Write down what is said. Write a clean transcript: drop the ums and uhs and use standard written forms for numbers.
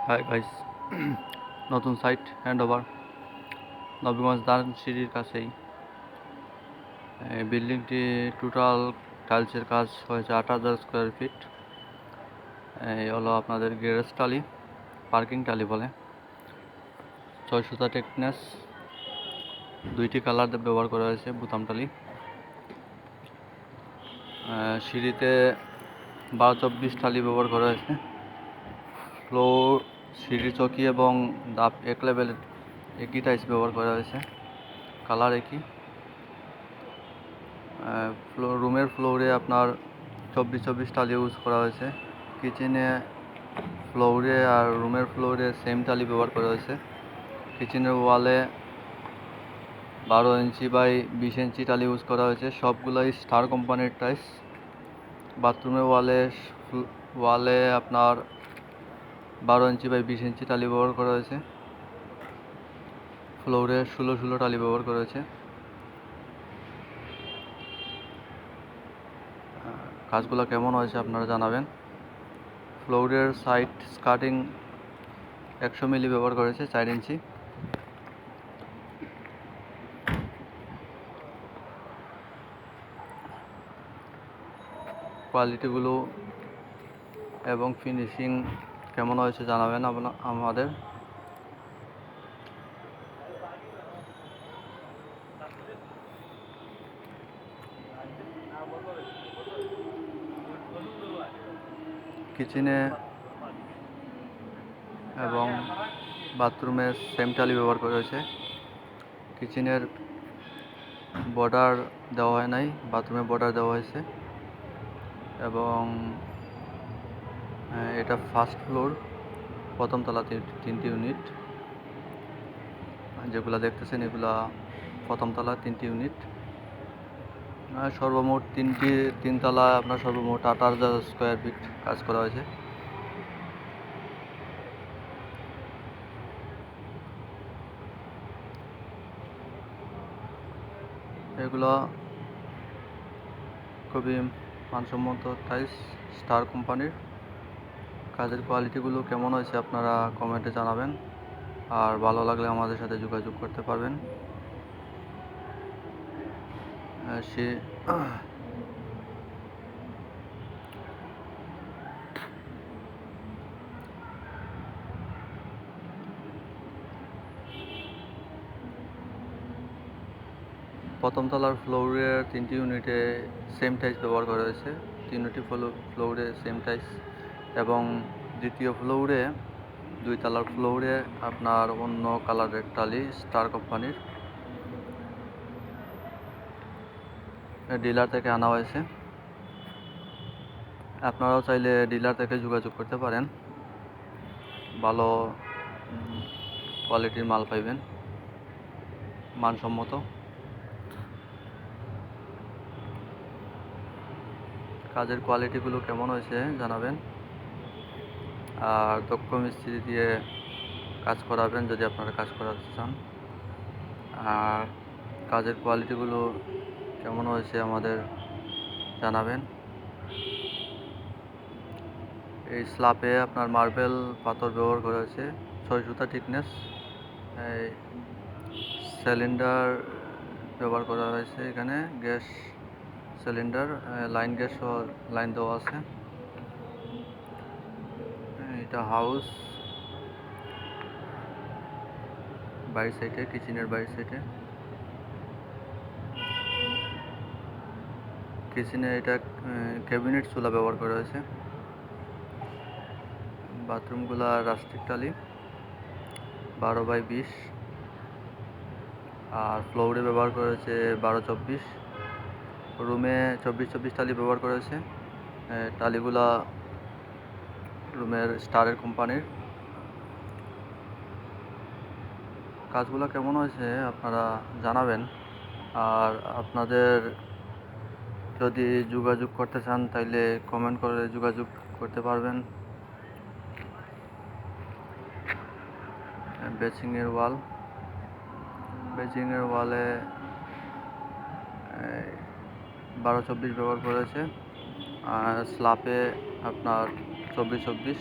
Hi guys, নতুন site hand over Nabiganj দানসিঁড়ির কাছেই। বিল্ডিংটি টোটাল টাইলসের কাজ হয়েছে ৮,০০০ স্কোয়ার ফিট। এই হলো আপনাদের গ্যারেজ টালি, পার্কিং টালি বলে। ৬ সুতা টেকনেস, 2টি কালার ব্যবহার করা হয়েছে, বোতাম টালি। সিঁড়িতে 12-24 টালি ব্যবহার করা হয়েছে। ফ্লোর, সিঁড়ি চৌকি এবং ধাপ এক লেভেলের একই টাইলস ব্যবহার করা হয়েছে, কালার একই। রুমের ফ্লোরে আপনার 24-24 টালি ইউজ করা হয়েছে। কিচেনে ফ্লোরে আর রুমের ফ্লোরে সেম টালি ব্যবহার করা হয়েছে। কিচেনের ওয়ালে 12 ইঞ্চি বাই 20 ইঞ্চি টালি ইউজ করা হয়েছে, সবগুলোই স্টার কোম্পানির টাইলস। বাথরুমের ওয়ালে আপনার 12 ইঞ্চি বাই 20 ইঞ্চি টালি ব্যবহার করা হয়েছে। ফ্লোরে 16 টালি ব্যবহার করা হয়েছে। কাজগুলো কেমন হয়েছে আপনারা জানাবেন। ফ্লোরের সাইড স্কার্টিং 100 মিলি ব্যবহার করেছে, 4 ইঞ্চি। কোয়ালিটিগুলো এবং ফিনিশিং কেমন হয়েছে জানাবেন আমাদের। কিচেনে এবং বাথরুমে সেম টালি ব্যবহার করা হয়েছে। কিচেনের বর্ডার দেওয়া হয় নাই, বাথরুমে বর্ডার দেওয়া হয়েছে। এবং এটা ফার্স্ট ফ্লোর, প্রথম তলা 3টি ইউনিট। যেগুলো দেখতেছেন এগুলা প্রথম তলা 3টি ইউনিট। সর্বমোট 3 তলা আপনার সর্বমোট 8,000 স্কোয়ার ফিট কাজ করা হয়েছে। এগুলো খুবই মানসম্মত টাইলস, স্টার কোম্পানির। কাজের কোয়ালিটিগুলো কেমন হয়েছে আপনারা কমেন্টে জানাবেন, আর ভালো লাগলে আমাদের সাথে যোগাযোগ করতে পারবেন। প্রথম তলার ফ্লোরে 3টি ইউনিটে সেম টাইলস ব্যবহার করা হয়েছে, 3টি ফ্লোরে সেম টাইলস। এবং দ্বিতীয় ফ্লোরে 2 তলার ফ্লোরে আপনার অন্য কালারের টালি, স্টার কোম্পানির, ডিলার থেকে আনা হয়েছে। আপনারাও চাইলে ডিলার থেকে যোগাযোগ করতে পারেন, ভালো কোয়ালিটির মাল পাইবেন, মানসম্মত। কাজের কোয়ালিটিগুলো কেমন হয়েছে জানাবেন, আর দক্ষ মিস্ত্রি দিয়ে কাজ করাবেন যদি আপনারা কাজ করাতে চান। আর কাজের কোয়ালিটিগুলো কেমন হয়েছে আমাদের জানাবেন। এই স্ল্যাবে আপনার মার্বেল পাথর ব্যবহার করা হয়েছে, 6 সুতা থিকনেস। এই সিলিন্ডার ব্যবহার করা হয়েছে, এখানে gas cylinder, line gas line দেওয়া আছে। এটা হাউস বাইরের সাইডে, কিচেনের বাইরের সাইডে। কিচেনে এটা ক্যাবিনেট চুলা ব্যবহার করা হয়েছে। বাথরুমগুলা রাস্টিক টালি 12/20, আর ফ্লোরে ব্যবহার করা হয়েছে 12-24। রুমে 24-24 টালি ব্যবহার করা হয়েছে। টালিগুলা রুমের স্টারের কোম্পানির। কাজগুলো কেমন হয়েছে আপনারা জানাবেন, আর আপনাদের যদি যোগাযোগ করতে চান তাইলে কমেন্ট করে যোগাযোগ করতে পারবেন। বেসিংয়ের ওয়ালে 12-24 ব্যবহার করেছে, আর স্ল্যাবে আপনার 24-24।